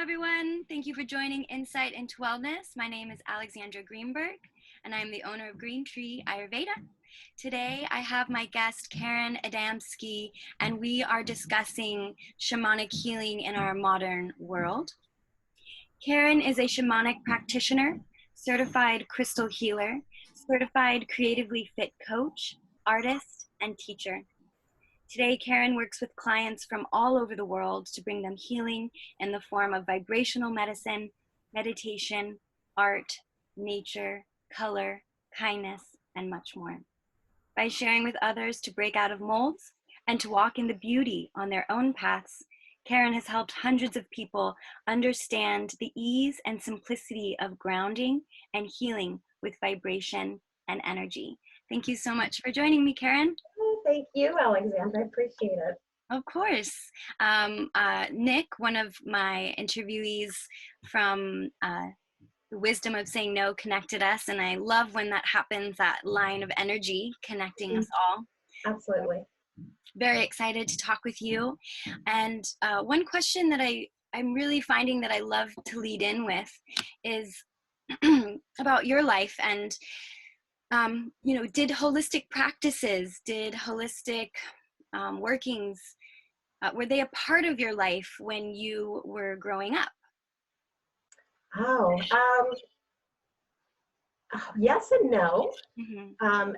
everyone. Thank you for joining Insight into Wellness. My name is Alexandra Greenberg, and I'm the owner of Green Tree Ayurveda. Today, I have my guest, Karen Adamski, and we are discussing shamanic healing in our modern world. Karen is a shamanic practitioner, certified crystal healer, certified creatively fit coach, artist, and teacher. Today, Karen works with clients from all over the world to bring them healing in the form of vibrational medicine, meditation, art, nature, color, kindness, and much more. By sharing with others to break out of molds and to walk in the beauty on their own paths, Karen has helped hundreds of people understand the ease and simplicity of grounding and healing with vibration and energy. Thank you so much for joining me, Karen. Thank you, Alexandra. I appreciate it. Of course. Nick, one of my interviewees from The Wisdom of Saying No, connected us, and I love when that happens, that line of energy connecting us all. Absolutely. Very excited to talk with you. And one question that I'm really finding that I love to lead in with is about your life and did holistic practices, did holistic workings, were they a part of your life when you were growing up? Oh, yes and no. Mm-hmm.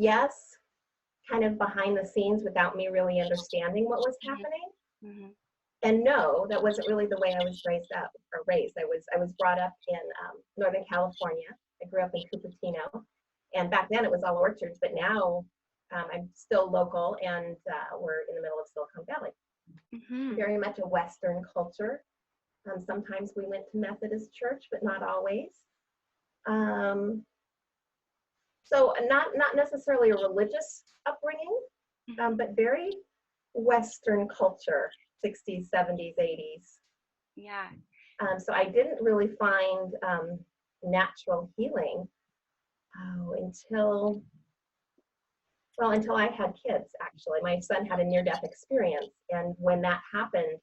Yes, kind of behind the scenes without me really understanding what was happening. Mm-hmm. And no, that wasn't really the way I was raised. I was brought up in Northern California. I grew up in Cupertino, and back then it was all orchards, but now I'm still local, and we're in the middle of Silicon Valley. Mm-hmm. Very much a Western culture. Sometimes we went to Methodist church, but not always. So not necessarily a religious upbringing, but very Western culture, 60s, 70s, 80s. Yeah. So I didn't really find natural healing until I had kids, actually. My son had a near-death experience, and when that happened,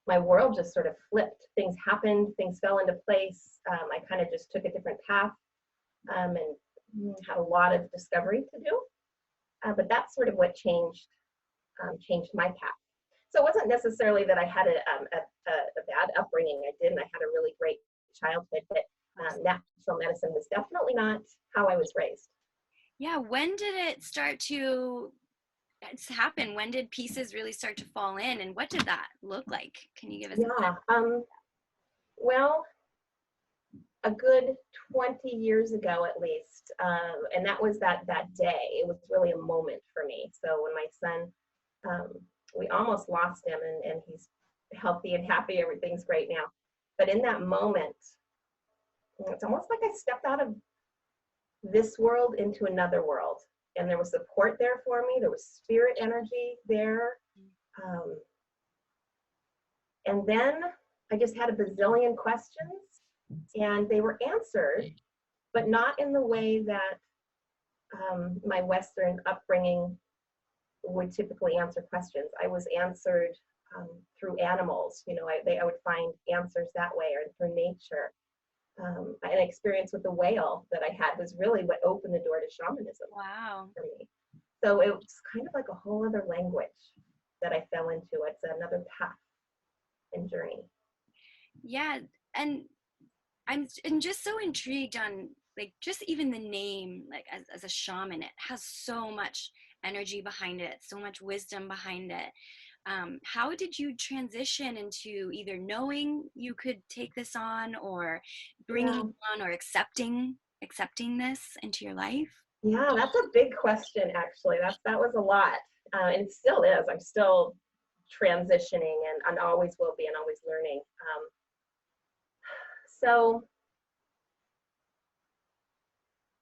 my world just sort of flipped. Things happened, things fell into place. I kind of just took a different path and had a lot of discovery to do. But that's sort of what changed my path. So it wasn't necessarily that I had a bad upbringing. I didn't. I had a really great childhood, but natural medicine was definitely not how I was raised. Yeah. When did it start to happen? When did pieces really start to fall in, and what did that look like? Can you give us well, a good 20 years ago at least, and that was that day. It was really a moment for me. So when my son, we almost lost him, and he's healthy and happy, everything's great now. But in that moment, it's almost like I stepped out of this world into another world. And there was support there for me. There was spirit energy there. And then I just had a bazillion questions, and they were answered, but not in the way that my Western upbringing would typically answer questions. I was answered through animals. I would find answers that way, or through nature. An experience with the whale that I had was really what opened the door to shamanism. Wow. For me. So it was kind of like a whole other language that I fell into. It's another path and journey. Yeah, and I'm just so intrigued on just even the name, as a shaman. It has so much energy behind it, so much wisdom behind it. How did you transition into either knowing you could take this on, or bringing it on, or accepting this into your life? Yeah, that's a big question, actually. That was a lot, and it still is. I'm still transitioning, and always will be, and always learning. So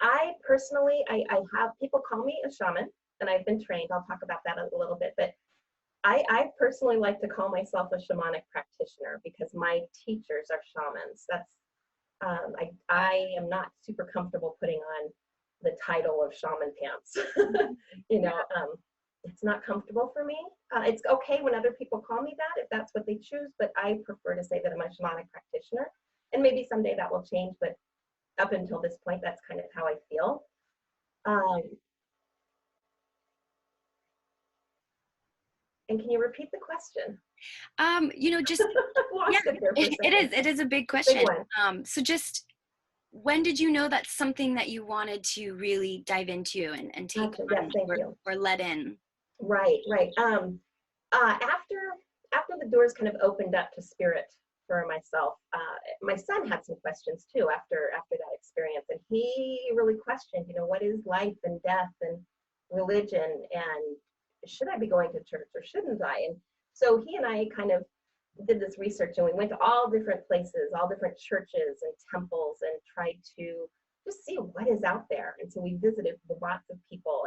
I personally, I have people call me a shaman, and I've been trained. I'll talk about that a little bit, but I personally like to call myself a shamanic practitioner because my teachers are shamans. That's I am not super comfortable putting on the title of shaman pants. it's not comfortable for me. It's okay when other people call me that if that's what they choose, but I prefer to say that I'm a shamanic practitioner. And maybe someday that will change, but up until this point, that's kind of how I feel. And can you repeat the question? Just yeah, it is a big question. Big one. So just when did you know that's something that you wanted to really dive into and take Gotcha. on, Yes, thank you. or let in? Right. After the doors kind of opened up to spirit for myself, my son had some questions too after that experience, and he really questioned, what is life and death and religion, and should I be going to church or shouldn't I? And so he and I kind of did this research, and we went to all different places, all different churches and temples, and tried to just see what is out there. And so we visited with lots of people,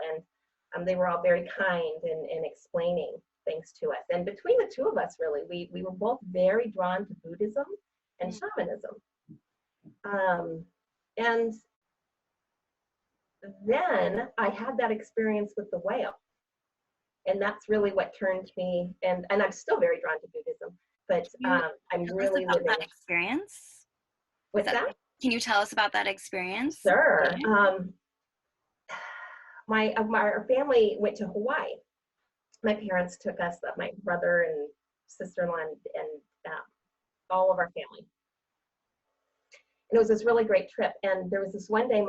and they were all very kind in explaining things to us. And between the two of us, really, we were both very drawn to Buddhism and shamanism. And then I had that experience with the whale. And that's really what turned me, and I'm still very drawn to Buddhism, but I'm really living that experience. What's that? Can you tell us about that experience? Sure. Our family went to Hawaii. My parents took us, my brother and sister-in-law, and all of our family. And it was this really great trip. And there was this one day,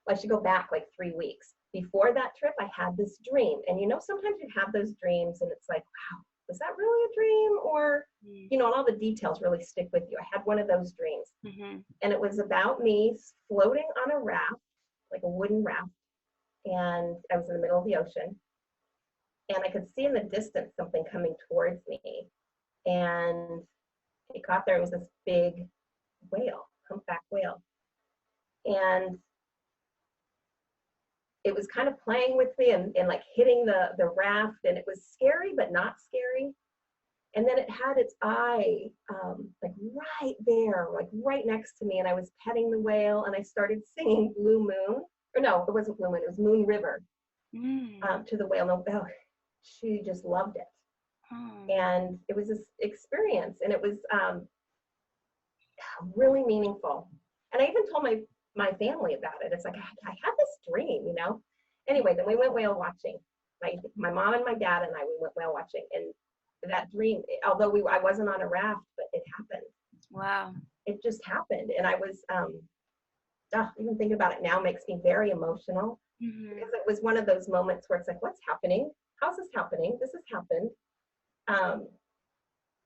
I should go back like 3 weeks. Before that trip, I had this dream. And sometimes you have those dreams and it's like, wow, was that really a dream? Or, and all the details really stick with you. I had one of those dreams. And it was about me floating on a raft, like a wooden raft. And I was in the middle of the ocean. And I could see in the distance something coming towards me. And it caught there. It was this big whale, humpback whale. And it was kind of playing with me and like hitting the raft, and it was scary but not scary. And then it had its eye like right there, like right next to me, and I was petting the whale, and I started singing Blue Moon, or no, it wasn't Blue Moon, it was Moon River, to the whale. No, she just loved it. And it was this experience, and it was really meaningful. And I even told my family about it. It's like, I had this dream, Anyway, then we went whale watching. My mom and my dad and we went whale watching. And that dream, although I wasn't on a raft, but it happened. Wow. It just happened. And I was, even thinking about it now makes me very emotional, because it was one of those moments where it's like, what's happening? How's this happening? This has happened.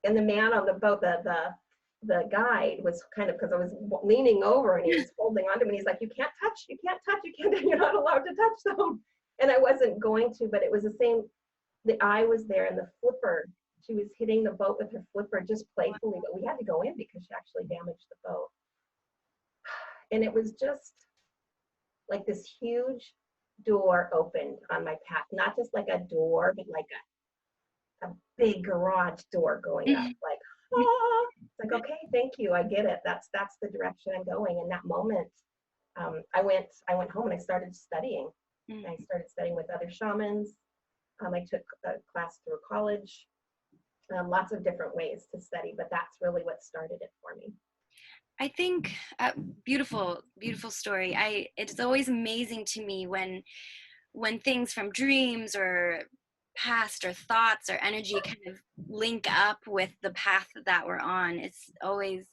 And the man on the boat, the guide was kind of, because I was leaning over and he was holding onto me, and he's like, you can't touch, you're not allowed to touch them. And I wasn't going to, but it was the same. The eye was there, and the flipper, she was hitting the boat with her flipper just playfully, but we had to go in because she actually damaged the boat. And it was just like this huge door opened on my path, not just like a door, but like a big garage door going up, like, it's like, okay, thank you, I get it. That's the direction I'm going. In that moment, I went home and I started studying. I started studying with other shamans. I took a class through college, lots of different ways to study, but that's really what started it for me. I think beautiful story. It's always amazing to me when things from dreams or past or thoughts or energy kind of link up with the path that we're on. It's always,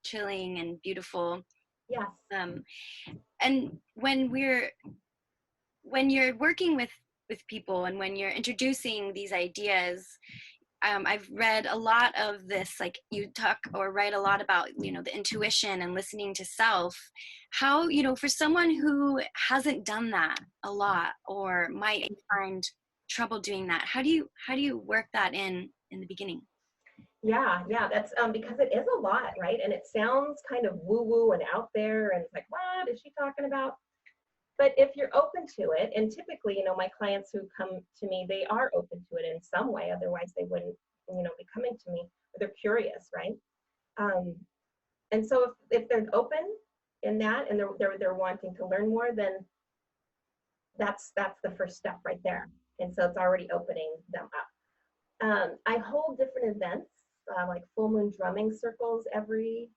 chilling and beautiful. Yes. And when you're working with people and when you're introducing these ideas, I've read a lot of this, like you talk or write a lot about, the intuition and listening to self. How, for someone who hasn't done that a lot or might find trouble doing that, how do you work that in the beginning? Yeah, that's because it is a lot, right? And it sounds kind of woo-woo and out there, and it's like, what is she talking about? But if you're open to it, and typically, my clients who come to me, they are open to it in some way, otherwise they wouldn't, be coming to me, or they're curious, right? And so if they're open in that, and they're wanting to learn more, then that's the first step right there. And so it's already opening them up. I hold different events, like full moon drumming circles every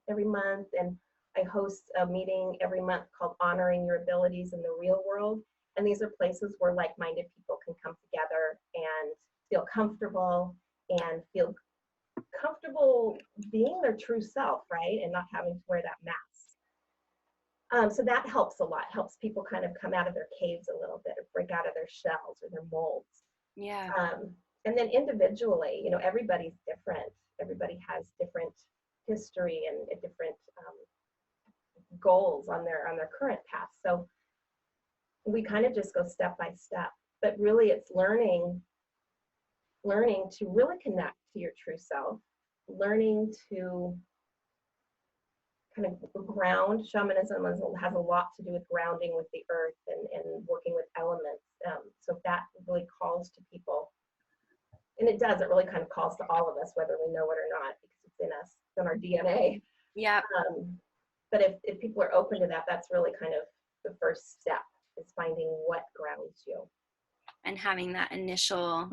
month, and I host a meeting every month called Honoring Your Abilities in the Real World. And these are places where like-minded people can come together and feel comfortable and feel comfortable being their true self, right? And not having to wear that mask. So that helps a lot, helps people kind of come out of their caves a little bit or break out of their shells or their molds. Yeah. And then individually, you know, everybody's different. Everybody has different history and different goals on their current path. So we kind of just go step by step, but really it's learning to really connect to your true self, learning to kind of ground. Shamanism has a lot to do with grounding with the earth and working with elements. So that really calls to people, and it really kind of calls to all of us, whether we know it or not, because it's in us, it's in our DNA. Yeah. But if people are open to that, that's really kind of the first step, is finding what grounds you. And having that initial,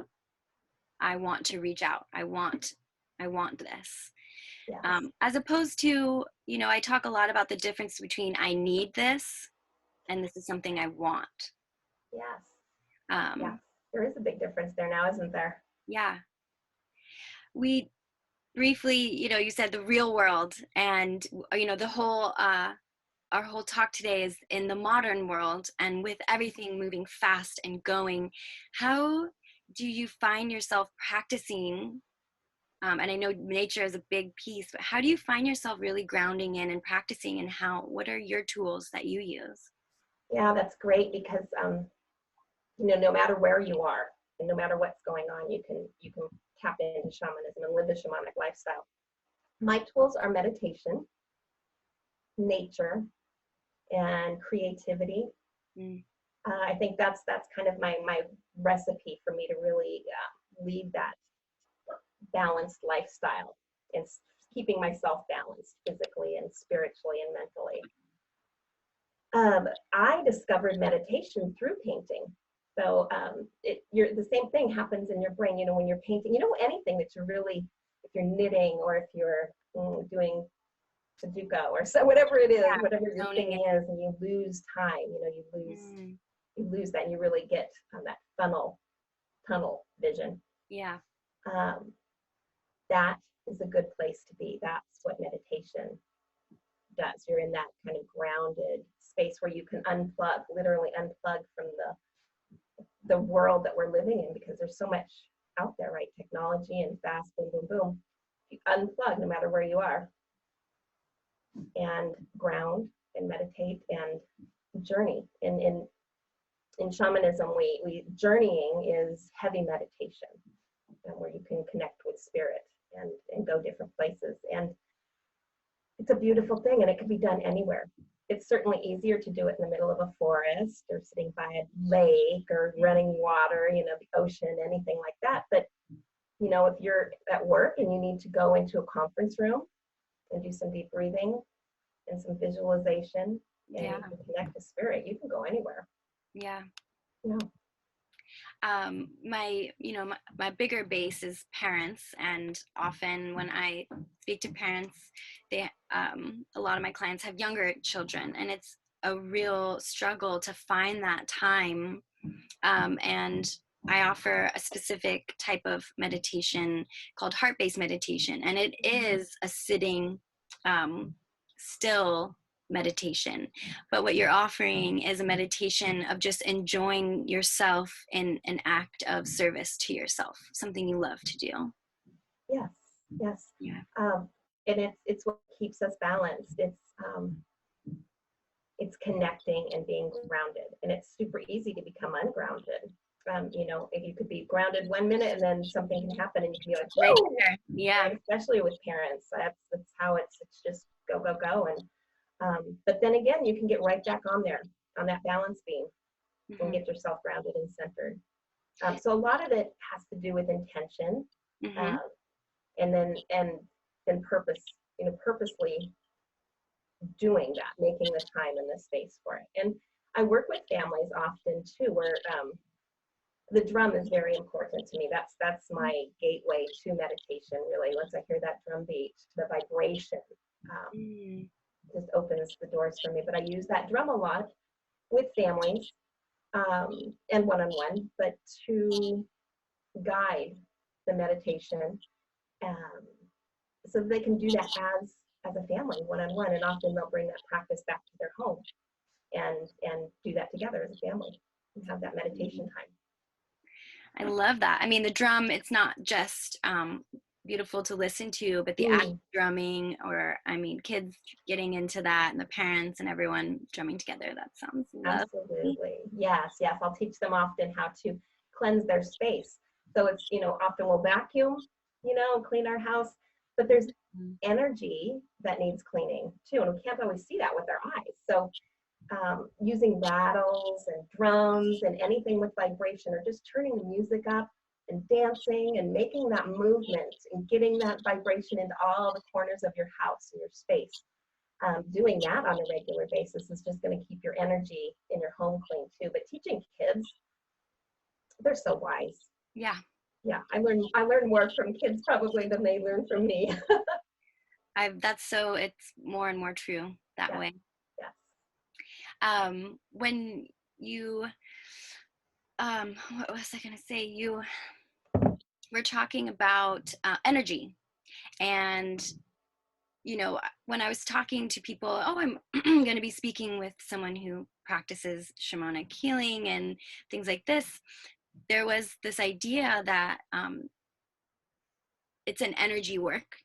I want to reach out. I want this. Yes. As opposed to, you know, I talk a lot about the difference between I need this and this is something I want. Yes. Yeah. There is a big difference there now, isn't there? Yeah. We briefly, you know, you said the real world, and, you know, our whole talk today is in the modern world, and with everything moving fast and going, how do you find yourself practicing? And I know nature is a big piece, but how do you find yourself really grounding in and practicing, and what are your tools that you use? Yeah, that's great, because you know, no matter where you are and no matter what's going on, you can tap into shamanism and live the shamanic lifestyle. My tools are meditation, nature, and creativity. I think that's kind of my recipe for me to really lead that balanced lifestyle and keeping myself balanced physically and spiritually and mentally. I discovered meditation through painting. So the same thing happens in your brain, you know, when you're painting, you know, anything that you're really, if you're knitting or if you're doing Sudoku or so, whatever it is, whatever your thing is, and you lose time, you know, you lose that, and you really get that tunnel vision. Yeah. That is a good place to be. That's what meditation does. You're in that kind of grounded space where you can unplug, literally unplug from the world that we're living in, because there's so much out there, right? Technology and fast, boom, boom, boom. You unplug no matter where you are, and ground and meditate and journey. In shamanism, we journeying is heavy meditation, where you can connect with spirit and go different places. And it's a beautiful thing, and it can be done anywhere. It's certainly easier to do it in the middle of a forest or sitting by a lake or running water, you know, the ocean, anything like that. But, you know, if you're at work and you need to go into a conference room and do some deep breathing and some visualization, and you can connect with spirit, you can go anywhere. Yeah. Yeah. My bigger base is parents, and often when I speak to parents, a lot of my clients have younger children, and it's a real struggle to find that time. And I offer a specific type of meditation called heart-based meditation, and it is a sitting, still meditation, but what you're offering is a meditation of just enjoying yourself in an act of service to yourself, something you love to do. Yes. Yeah. And it's what keeps us balanced. It's connecting and being grounded, and it's super easy to become ungrounded. You know, you could be grounded 1 minute and then something can happen and you can be like, right whoa! there. Yeah. And especially with parents, that's how it's just go. And but then again, you can get right back on that balance beam and get yourself grounded and centered. So a lot of it has to do with intention, and then purpose, you know, purposely doing that, making the time and the space for it. And I work with families often too, where the drum is very important to me. That's my gateway to meditation, really. Once I hear that drum beat, the vibration just opens the doors for me. But I use that drum a lot with families and one-on-one, but to guide the meditation so they can do that as a family, one-on-one, and often they'll bring that practice back to their home and do that together as a family and have that meditation time. I love that. I mean, the drum, it's not just beautiful to listen to, but the act of drumming, or I mean, kids getting into that and the parents and everyone drumming together, that sounds lovely. Absolutely. Yes. I'll teach them often how to cleanse their space. So it's, often we'll vacuum, clean our house, but there's energy that needs cleaning too. And we can't always see that with our eyes. So using rattles and drums and anything with vibration, or just turning the music up and dancing and making that movement and getting that vibration into all the corners of your house and your space. Doing that on a regular basis is just going to keep your energy in your home clean too. But teaching kids, they're so wise. Yeah. I learn more from kids probably than they learn from me. It's more and more true that way. Yes. When you, what was I going to say? You were talking about energy, and when I was talking to people, I'm going to be speaking with someone who practices shamanic healing and things like this. There was this idea that it's an energy work.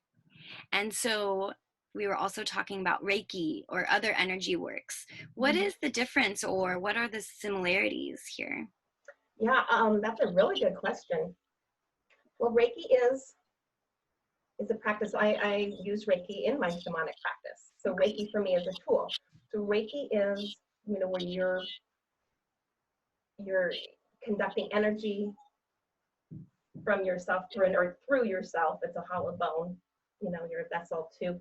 And so we were also talking about Reiki or other energy works. What is the difference, or what are the similarities here? Yeah, that's a really good question. Well, Reiki is a practice. I use Reiki in my shamanic practice. So Reiki for me is a tool. So Reiki is, where you're conducting energy from yourself through yourself. It's a hollow bone, your vessel to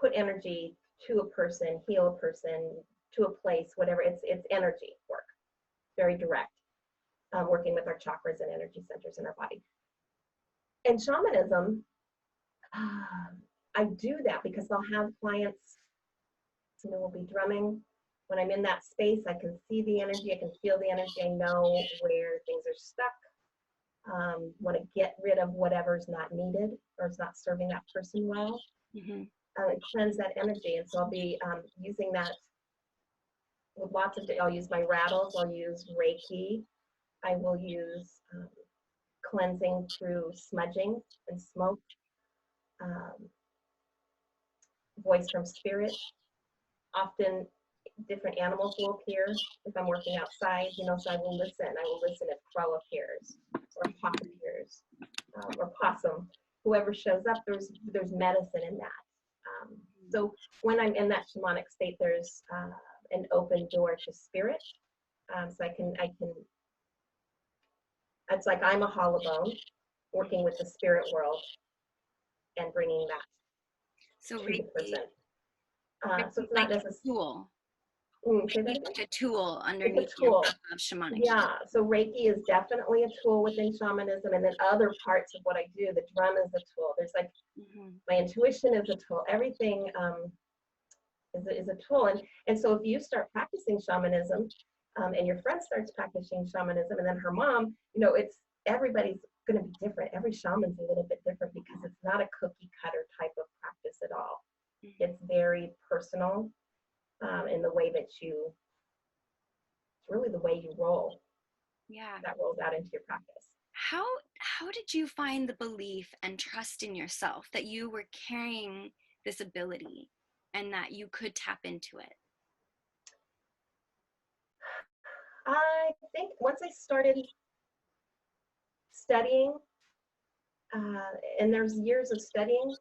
put energy to a person, heal a person, to a place, whatever. It's energy work, very direct, working with our chakras and energy centers in our body. And shamanism, I do that because I'll have clients, will be drumming. When I'm in that space, I can see the energy, I can feel the energy, I know where things are stuck. Want to get rid of whatever's not needed or is not serving that person well. Cleanse that energy. And so I'll be using that with lots of, I'll use my rattles, I'll use Reiki, I will use cleansing through smudging and smoke, voice from spirit. Often different animals will appear if I'm working outside, so I will listen. I will listen if crow appears, or hawk appears, or possum. Whoever shows up, there's medicine in that. So when I'm in that shamanic state, there's an open door to spirit. So I can. It's like I'm a hollow bone working with the spirit world and bringing that to the person. So it's not necessarily a tool. Like a tool underneath of shamanic. Yeah, so Reiki is definitely a tool within shamanism, and then other parts of what I do, the drum is a tool. There's like my intuition is a tool. Everything is a tool, and so if you start practicing shamanism, and your friend starts practicing shamanism, and then her mom, it's everybody's going to be different. Every shaman's a little bit different because it's not a cookie cutter type of practice at all. It's very personal. In the way that it's really the way you roll. Yeah. That rolls out into your practice. How did you find the belief and trust in yourself that you were carrying this ability and that you could tap into it? I think once I started studying, and there's years of studying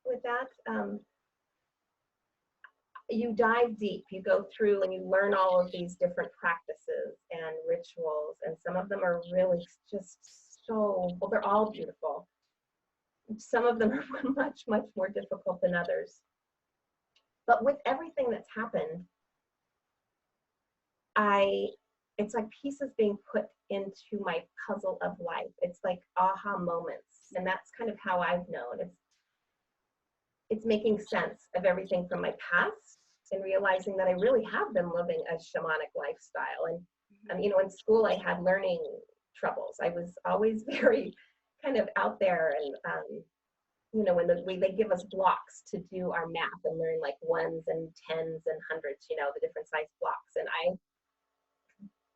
with that, you dive deep, you go through and you learn all of these different practices and rituals, and some of them are really just so, well, they're all beautiful. Some of them are much, much more difficult than others. But with everything that's happened, I it's like pieces being put into my puzzle of life. It's like aha moments. And that's kind of how I've known. It's making sense of everything from my past and realizing that I really have been living a shamanic lifestyle. And you know, in school I had learning troubles. I was always very kind of out there, and you know, when they give us blocks to do our math and learn like ones and tens and hundreds, you know, the different size blocks. And I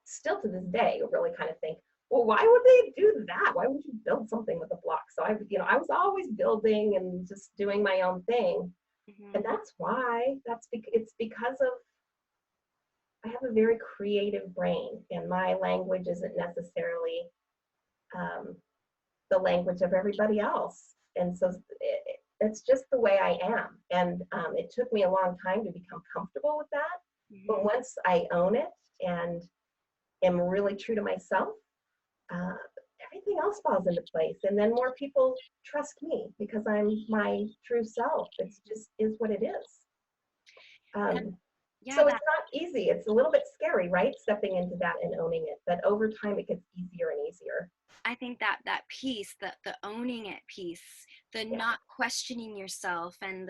still to this day really kind of think, well, why would they do that? Why would you build something with a block? So I, you know, I was always building and just doing my own thing. And that's why, it's because of, I have a very creative brain, and my language isn't necessarily the language of everybody else. And so it's just the way I am. And it took me a long time to become comfortable with that. But once I own it and am really true to myself, everything else falls into place. And then more people trust me because I'm my true self. It's just is what it is. So it's not easy. It's a little bit scary, right? Stepping into that and owning it. But over time, it gets easier and easier. I think that piece, the owning it piece, the not questioning yourself, and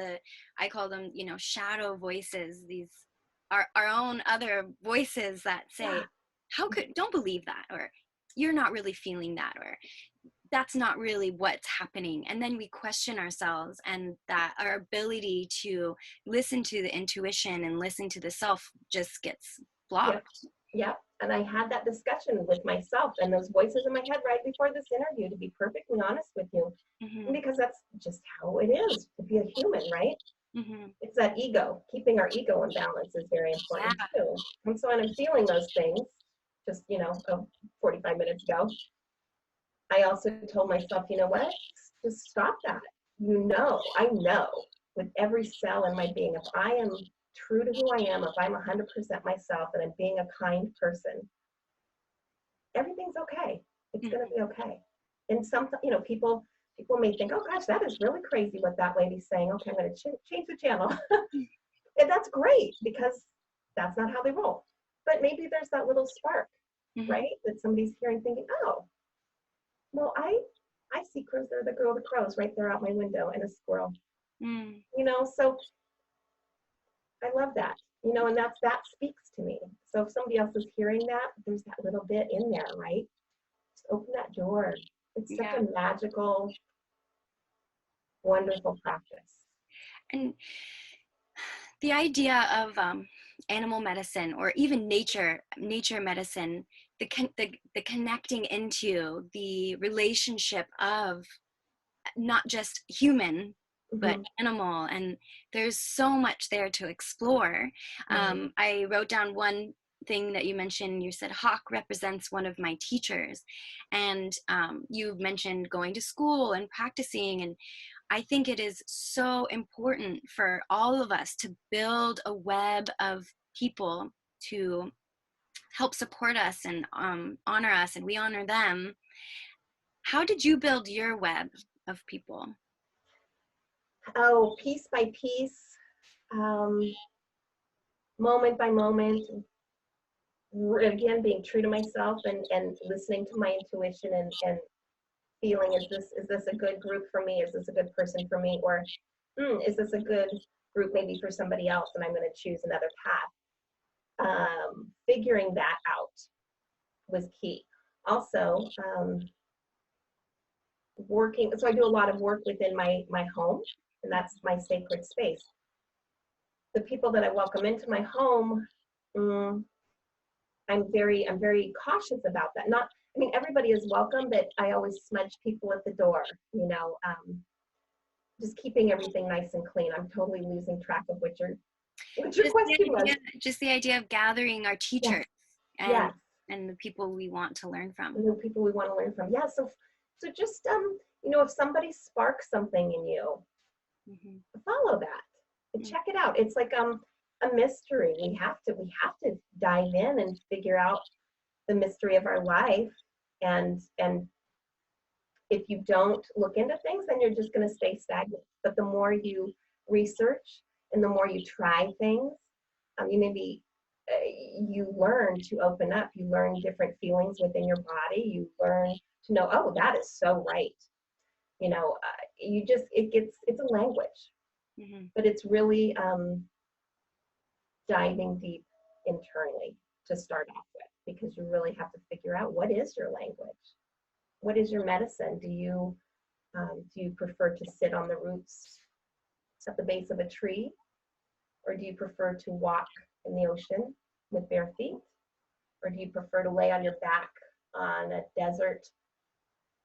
I call them, you know, shadow voices. These are our own other voices that say, don't believe that, or you're not really feeling that, or that's not really what's happening. And then we question ourselves, and that our ability to listen to the intuition and listen to the self just gets blocked. Yep. And I had that discussion with myself and those voices in my head right before this interview, to be perfectly honest with you, because that's just how it is to be a human, right? It's that ego. Keeping our ego in balance is very important too. And so when I'm feeling those things, just, you know, 45 minutes ago, I also told myself, you know what, just stop that. You know, I know with every cell in my being, if I am true to who I am, if I'm 100% myself and I'm being a kind person, everything's okay. It's going to be okay. And some, you know, people may think, oh gosh, that is really crazy what that lady's saying. Okay, I'm going to change the channel. And that's great, because that's not how they roll. But maybe there's that little spark, right? That somebody's hearing thinking, oh, well, I see crows. They're the girl, the crows right there out my window, and a squirrel. You know, so I love that, you know, and that speaks to me. So if somebody else is hearing that, there's that little bit in there, right? Just open that door. It's such a magical, wonderful practice. And the idea of animal medicine, or even nature medicine, the connecting into the relationship of not just human but animal, and there's so much there to explore. I wrote down one thing that you mentioned. You said hawk represents one of my teachers, and you mentioned going to school and practicing, and I think it is so important for all of us to build a web of people to help support us and honor us, and we honor them. How did you build your web of people? Oh, piece by piece, moment by moment, again, being true to myself and listening to my intuition and feeling, is this a good group for me? Is this a good person for me? Or is this a good group maybe for somebody else, and I'm going to choose another path? Figuring that out was key. Also, working, so I do a lot of work within my home, and that's my sacred space. The people that I welcome into my home, I'm very cautious about that. Not, I mean, everybody is welcome, but I always smudge people at the door, you know, just keeping everything nice and clean. I'm totally losing track of what your question was. Just the idea of gathering our teachers and the people we want to learn from. And the people we want to learn from. Yeah. So just, you know, if somebody sparks something in you, follow that and check it out. It's like a mystery. We have to dive in and figure out the mystery of our life. And if you don't look into things, then you're just going to stay stagnant. But the more you research and the more you try things, you maybe you learn to open up. You learn different feelings within your body. You learn to know, oh, that is so right. You know, it's a language, Mm-hmm. but it's really diving deep internally to start off with, because you really have to figure out, what is your language? What is your medicine? Do you prefer to sit on the roots at the base of a tree? Or do you prefer to walk in the ocean with bare feet? Or do you prefer to lay on your back on a desert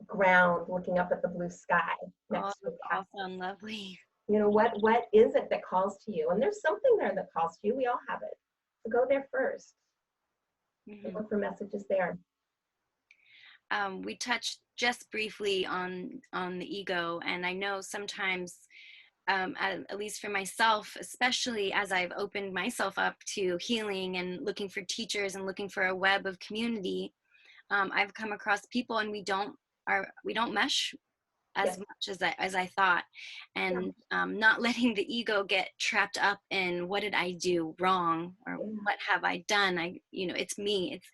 ground looking up at the blue sky Oh, next to a that's cactus? awesome. Lovely. You know, what is it that calls to you? And there's something there that calls to you. We all have it. So go there first. Mm-hmm. Look for messages there. We touched just briefly on the ego, and I know sometimes, at least for myself, especially as I've opened myself up to healing and looking for teachers and looking for a web of community, I've come across people, and we don't mesh as Yes. much as I thought, Yeah. and not letting the ego get trapped up in, what did I do wrong, or Yeah. what have I done? It's me. It's,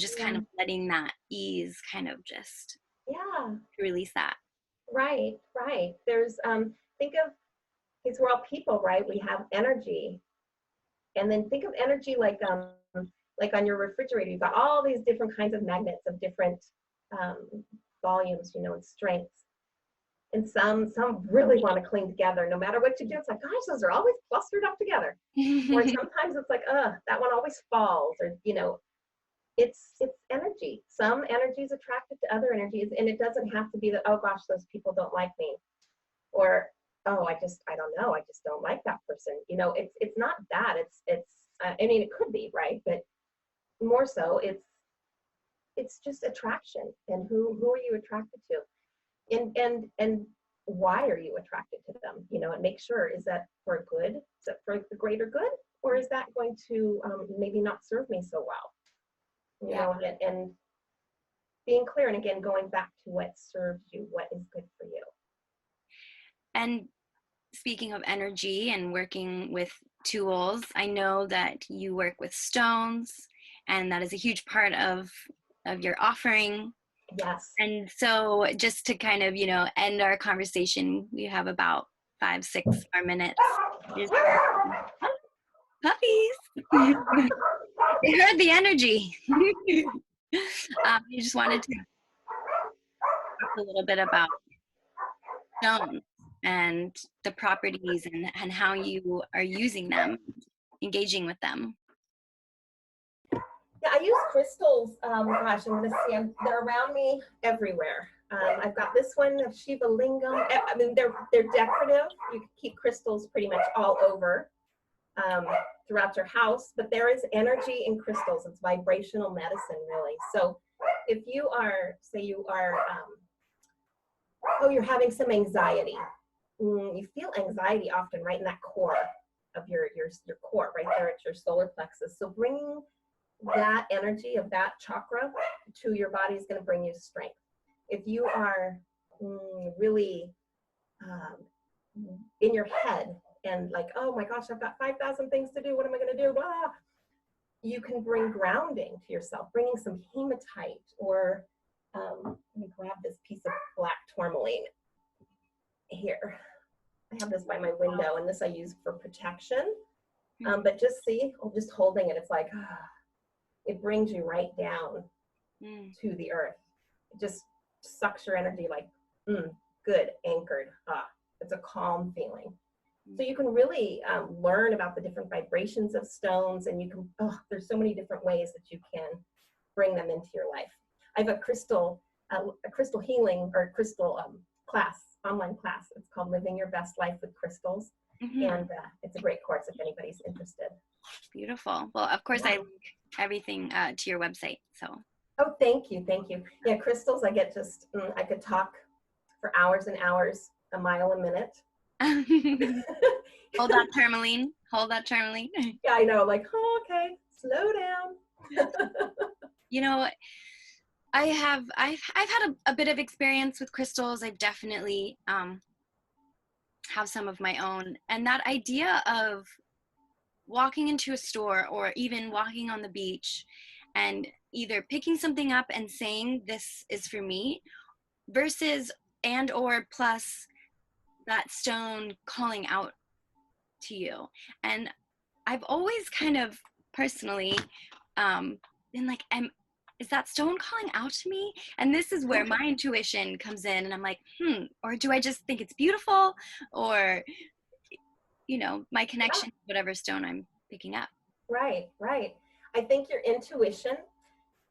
just kind Yeah. of letting that ease, kind of just Yeah. release that. Right. Right. There's think of, because we're all people, right? We have energy, and then think of energy like on your refrigerator. You've got all these different kinds of magnets of different um, volumes, you know, and strengths. And some really want to cling together no matter what you do. It's like, gosh, those are always clustered up together. Or sometimes it's like, that one always falls, or you know, it's energy. Some energy is attracted to other energies, and it doesn't have to be that, oh gosh, those people don't like me, or oh, I don't know, I just don't like that person. You know, it's not that. I mean, it could be, right, but more so, it's just attraction. And who are you attracted to, and why are you attracted to them? You know, and make sure, is that for good? Is that for the greater good, or is that going to maybe not serve me so well? You Yeah. know, and being clear, and again, going back to what serves you, what is good for you. And speaking of energy and working with tools, I know that you work with stones, and that is a huge part of your offering. Yes. And so, just to kind of, end our conversation, we have about 5-6 more minutes. Just puppies. They heard the energy. You just wanted to talk a little bit about stones and the properties, and how you are using them, engaging with them. Yeah, I use crystals. Gosh, I'm going to see. They're around me everywhere. I've got this one of Shiva Lingam. I mean, they're decorative. You can keep crystals pretty much all over throughout your house. But there is energy in crystals. It's vibrational medicine, really. So if you are, say you are, you're having some anxiety. You feel anxiety often right in that core of your core, right there at your solar plexus. So bringing that energy of that chakra to your body is going to bring you strength. If you are really in your head and like, oh my gosh, I've got 5,000 things to do, what am I going to do? Blah. You can bring grounding to yourself, bringing some hematite, or let me grab this piece of black tourmaline here. I have this by my window, and this I use for protection. But just see, just holding it, it's like, it brings you right down to the earth. It just sucks your energy, like, good, anchored. It's a calm feeling. So you can really learn about the different vibrations of stones, and you can, there's so many different ways that you can bring them into your life. I have a crystal healing, or crystal class, online class. It's called Living Your Best Life with Crystals. And it's a great course if anybody's interested. Beautiful. Well, of course, I link everything to your website. So. Oh, thank you. Yeah, crystals, I get just, I could talk for hours and hours, a mile a minute. Hold that tourmaline. Yeah, I know, like, okay, slow down. I've had a bit of experience with crystals. I've definitely have some of my own, and that idea of walking into a store or even walking on the beach and either picking something up and saying this is for me versus and or plus that stone calling out to you. And I've always kind of personally been like, is that stone calling out to me? And this is where my intuition comes in, and I'm like, or do I just think it's beautiful, or my connection to whatever stone I'm picking up. Right, right. I think your intuition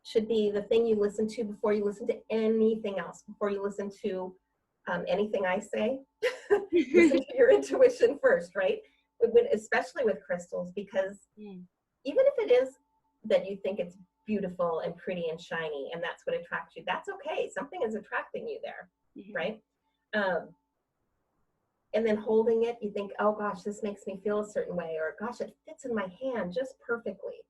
should be the thing you listen to before you listen to anything else, before you listen to anything I say. Listen to your intuition first, right? Especially with crystals, because even if it is that you think it's beautiful and pretty and shiny and that's what attracts you, that's okay. Something is attracting you there, right? And then holding it, you think, oh gosh, this makes me feel a certain way, or gosh, it fits in my hand just perfectly.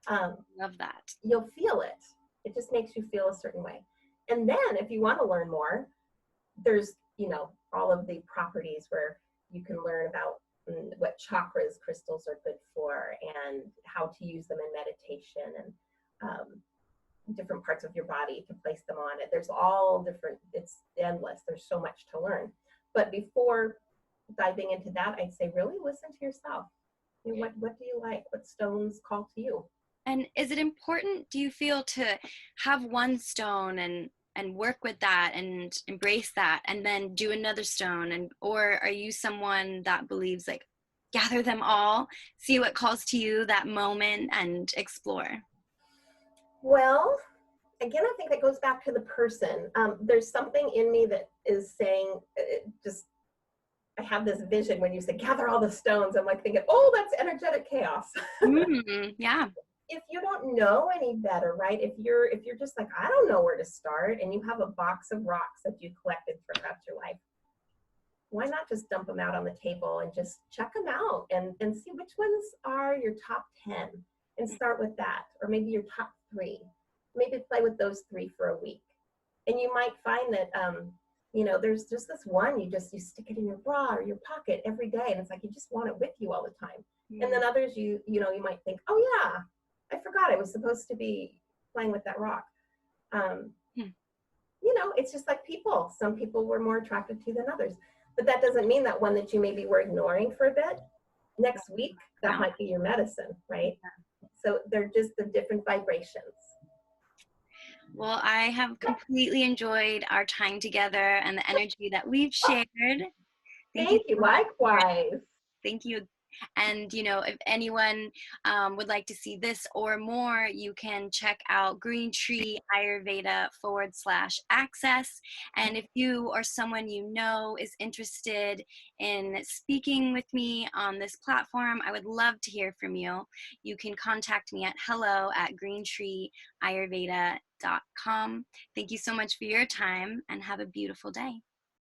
Love that. You'll feel it. It just makes you feel a certain way. And then if you want to learn more, there's, all of the properties where you can learn about what chakras crystals are good for and how to use them in meditation and different parts of your body to place them on it. There's all different, it's endless. There's so much to learn. But before diving into that, I'd say really listen to yourself. What do you like? What stones call to you? And is it important, do you feel, to have one stone and work with that and embrace that and then do another stone, or are you someone that believes like gather them all, see what calls to you that moment and explore? Well, again, I think that goes back to the person. There's something in me that is saying, I have this vision when you say gather all the stones. I'm like thinking, oh, that's energetic chaos. Yeah. If you don't know any better, right? If you're just like, I don't know where to start, and you have a box of rocks that you collected throughout your life, why not just dump them out on the table and just check them out and see which ones are your top 10 and start with that, or maybe your top 3. Maybe play with those 3 for a week. And you might find that, there's just this one, you stick it in your bra or your pocket every day, and it's like you just want it with you all the time. And then others, you might think, oh yeah, I forgot I was supposed to be playing with that rock. It's just like people. Some people were more attracted to than others. But that doesn't mean that one that you maybe were ignoring for a bit, next week, that might be your medicine, right? So they're just the different vibrations. Well, I have completely enjoyed our time together and the energy that we've shared. Thank you. Likewise. Thank you. And, if anyone would like to see this or more, you can check out Green Tree Ayurveda /access. And if you or someone is interested in speaking with me on this platform, I would love to hear from you. You can contact me at hello@greentreeayurveda.com. Thank you so much for your time and have a beautiful day.